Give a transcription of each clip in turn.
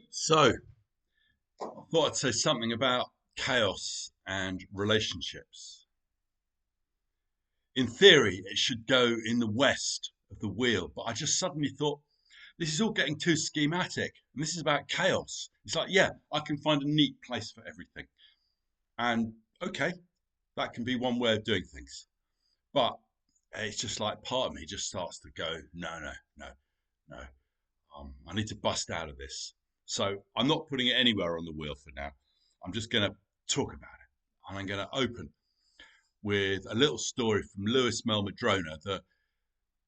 So, I thought I'd say something about chaos and relationships. In theory, it should go in the west of the wheel, but I just suddenly thought this is all getting too schematic, and this is about chaos. It's like, yeah, I can find a neat place for everything, and okay, that can be one way of doing things. But it's just like part of me just starts to go, no, no, no, no. I need to bust out of this. So I'm not putting it anywhere on the wheel for now. I'm just going to talk about it. And I'm going to open with a little story from Lewis Madrona, the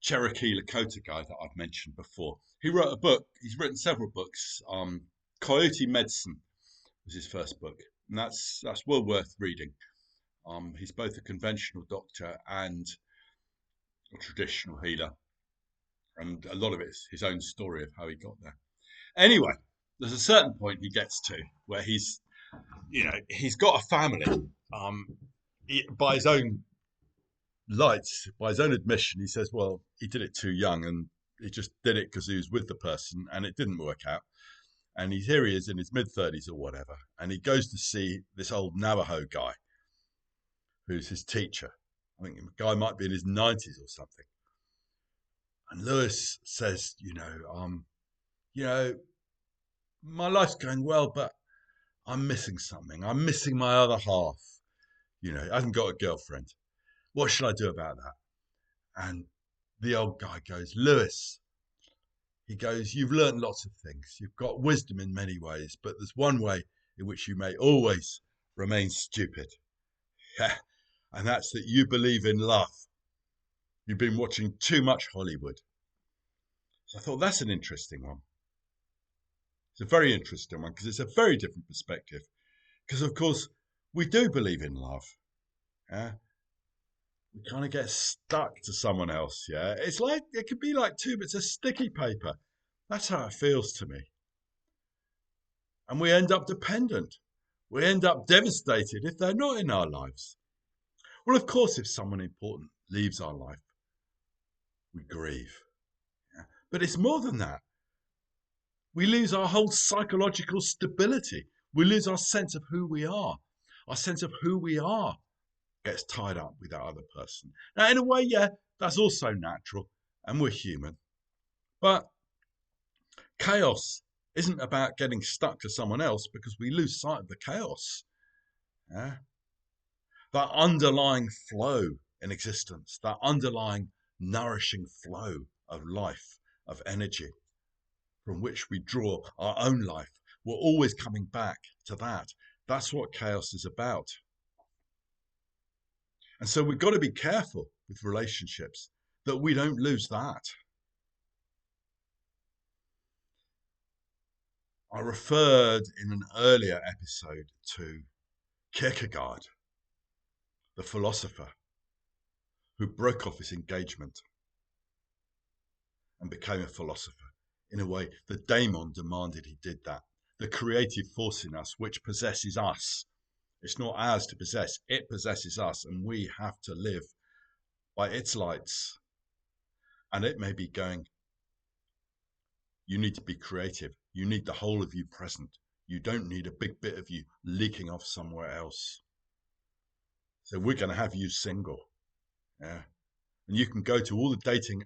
Cherokee Lakota guy that I've mentioned before. He wrote a book. He's written several books. Coyote Medicine was his first book, and that's well worth reading. He's both a conventional doctor and a traditional healer, and a lot of it's his own story of how he got there. Anyway, there's a certain point he gets to where he's got a family. By his own lights, by his own admission, he says, well, he did it too young and he just did it because he was with the person and it didn't work out. And here he is in his mid-30s or whatever, and he goes to see this old Navajo guy who's his teacher. I think the guy might be in his 90s or something. And Lewis says, you know, my life's going well, but I'm missing something. I'm missing my other half. I haven't got a girlfriend. What should I do about that? And the old guy goes, Lewis, he goes, you've learned lots of things. You've got wisdom in many ways, but there's one way in which you may always remain stupid. Yeah. And that's that you believe in love. You've been watching too much Hollywood. So I thought that's an interesting one. It's a very interesting one because it's a very different perspective. Because, of course, we do believe in love. Yeah. We kind of get stuck to someone else. Yeah. It's like, it could be like two bits of sticky paper. That's how it feels to me. And we end up dependent. We end up devastated if they're not in our lives. Well, of course, if someone important leaves our life, we grieve. Yeah. But it's more than that. We lose our whole psychological stability. We lose our sense of who we are. Our sense of who we are gets tied up with that other person. Now, in a way, yeah, that's also natural, and we're human. But chaos isn't about getting stuck to someone else because we lose sight of the chaos. Yeah? That underlying flow in existence, that underlying nourishing flow of life, of energy, from which we draw our own life. We're always coming back to that. That's what chaos is about. And so we've got to be careful with relationships that we don't lose that. I referred in an earlier episode to Kierkegaard, the philosopher who broke off his engagement and became a philosopher. In a way, the daemon demanded he did that. The creative force in us, which possesses us. It's not ours to possess, it possesses us, and we have to live by its lights. And it may be going, you need to be creative. You need the whole of you present. You don't need a big bit of you leaking off somewhere else. So we're going to have you single. Yeah. And you can go to all the dating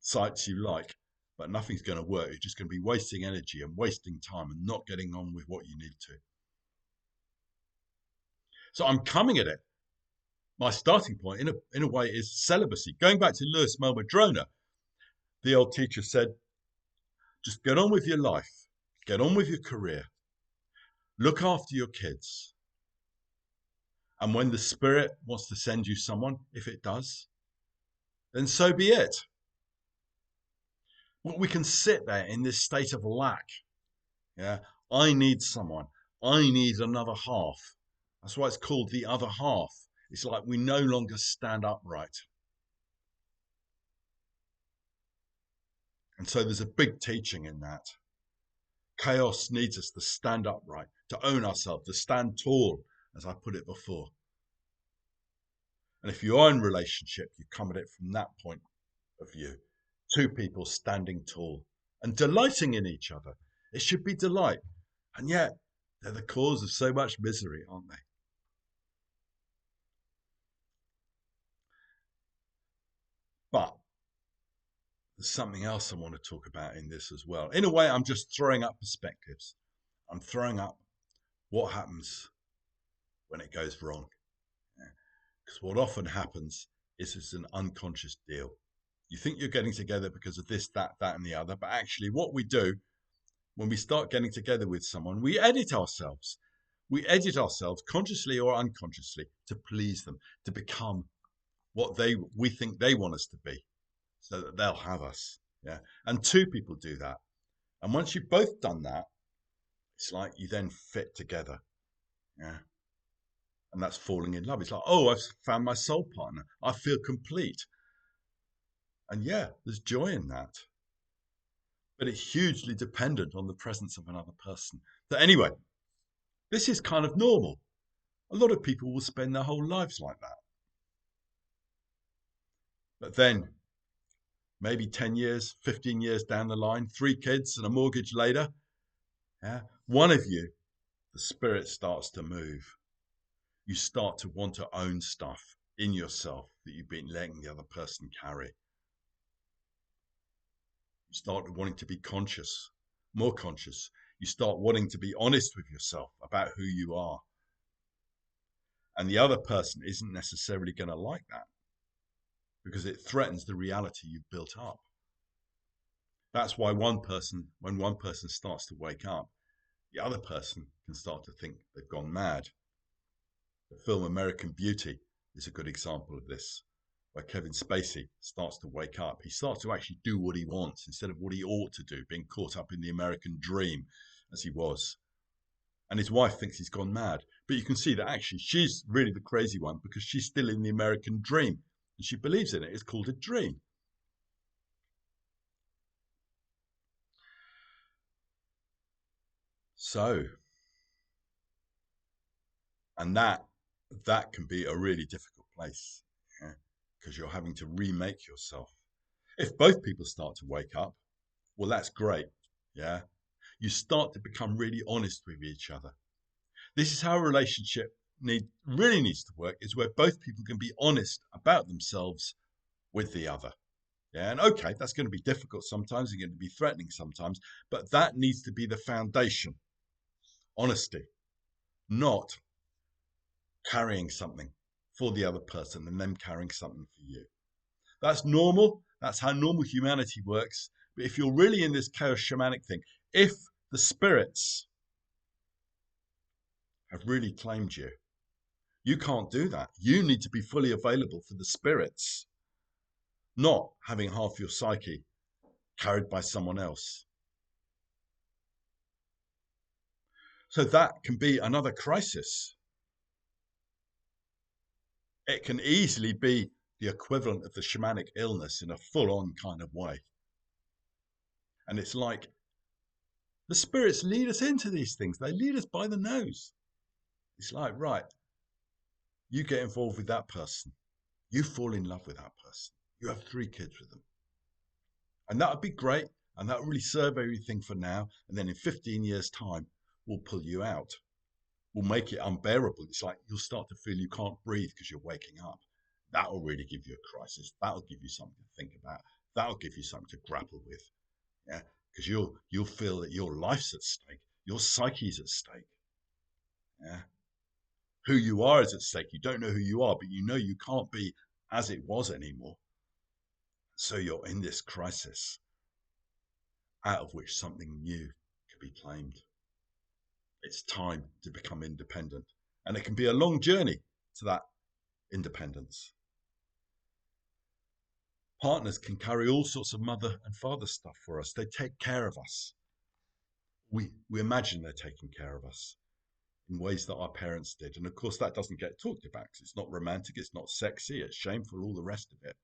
sites you like, but nothing's going to work. You're just going to be wasting energy and wasting time and not getting on with what you need to. So I'm coming at it. My starting point, in a way, is celibacy. Going back to Lewis Madrona, the old teacher said, just get on with your life, get on with your career, look after your kids. And when the spirit wants to send you someone, if it does, then so be it. Well, we can sit there in this state of lack. Yeah, I need someone. I need another half. That's why it's called the other half. It's like we no longer stand upright. And so there's a big teaching in that. Chaos needs us to stand upright, to own ourselves, to stand tall, as I put it before. And if you are in a relationship, you come at it from that point of view. Two people standing tall and delighting in each other. It should be delight. And yet, they're the cause of so much misery, aren't they? But there's something else I want to talk about in this as well. In a way, I'm just throwing up perspectives. I'm throwing up what happens when it goes wrong. Because what often happens is it's an unconscious deal. You think you're getting together because of this, that, and the other. But actually, what we do when we start getting together with someone, we edit ourselves. We edit ourselves consciously or unconsciously to please them, to become what we think they want us to be, so that they'll have us. Yeah. And two people do that. And once you've both done that, it's like you then fit together. Yeah. And that's falling in love. It's like, oh, I've found my soul partner. I feel complete. And yeah, there's joy in that. But it's hugely dependent on the presence of another person. But anyway, this is kind of normal. A lot of people will spend their whole lives like that. But then, maybe 10 years, 15 years down the line, 3 kids and a mortgage later, yeah, one of you, the spirit starts to move. You start to want to own stuff in yourself that you've been letting the other person carry. You start wanting to be conscious, more conscious. You start wanting to be honest with yourself about who you are. And the other person isn't necessarily going to like that because it threatens the reality you've built up. That's why when one person starts to wake up, the other person can start to think they've gone mad. The film American Beauty is a good example of this, where Kevin Spacey starts to wake up. He starts to actually do what he wants instead of what he ought to do, being caught up in the American dream as he was. And his wife thinks he's gone mad. But you can see that actually she's really the crazy one because she's still in the American dream and she believes in it. It's called a dream. So, and that can be a really difficult place, because you're having to remake yourself. If both people start to wake up, well, that's great. Yeah. You start to become really honest with each other. This is how a relationship really needs to work, is where both people can be honest about themselves with the other. Yeah. And okay, that's going to be difficult sometimes, it's going to be threatening sometimes, but that needs to be the foundation. Honesty, not carrying something for the other person and them carrying something for you. That's normal. That's how normal humanity works. But if you're really in this chaos shamanic thing, if the spirits have really claimed you, you can't do that. You need to be fully available for the spirits, not having half your psyche carried by someone else. So that can be another crisis. It can easily be the equivalent of the shamanic illness in a full-on kind of way. And it's like the spirits lead us into these things. They lead us by the nose. It's like, right, you get involved with that person. You fall in love with that person. You have 3 kids with them. And that would be great. And that would really serve everything for now. And then in 15 years' time, we'll pull you out. We'll make it unbearable. It's like you'll start to feel you can't breathe because you're waking up. That will really give you a crisis. That'll give you something to think about. That'll give you something to grapple with. Yeah, because you'll feel that your life's at stake. Your psyche's at stake. Yeah. Who you are is at stake. You don't know who you are, but you know you can't be as it was anymore. So you're in this crisis out of which something new can be claimed. It's time to become independent. And it can be a long journey to that independence. Partners can carry all sorts of mother and father stuff for us. They take care of us. We imagine they're taking care of us in ways that our parents did. And of course, that doesn't get talked about because it's not romantic, it's not sexy, it's shameful, all the rest of it.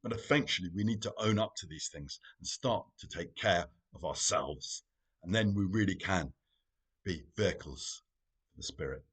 But eventually, we need to own up to these things and start to take care of ourselves. And then we really can be vehicles for the spirit.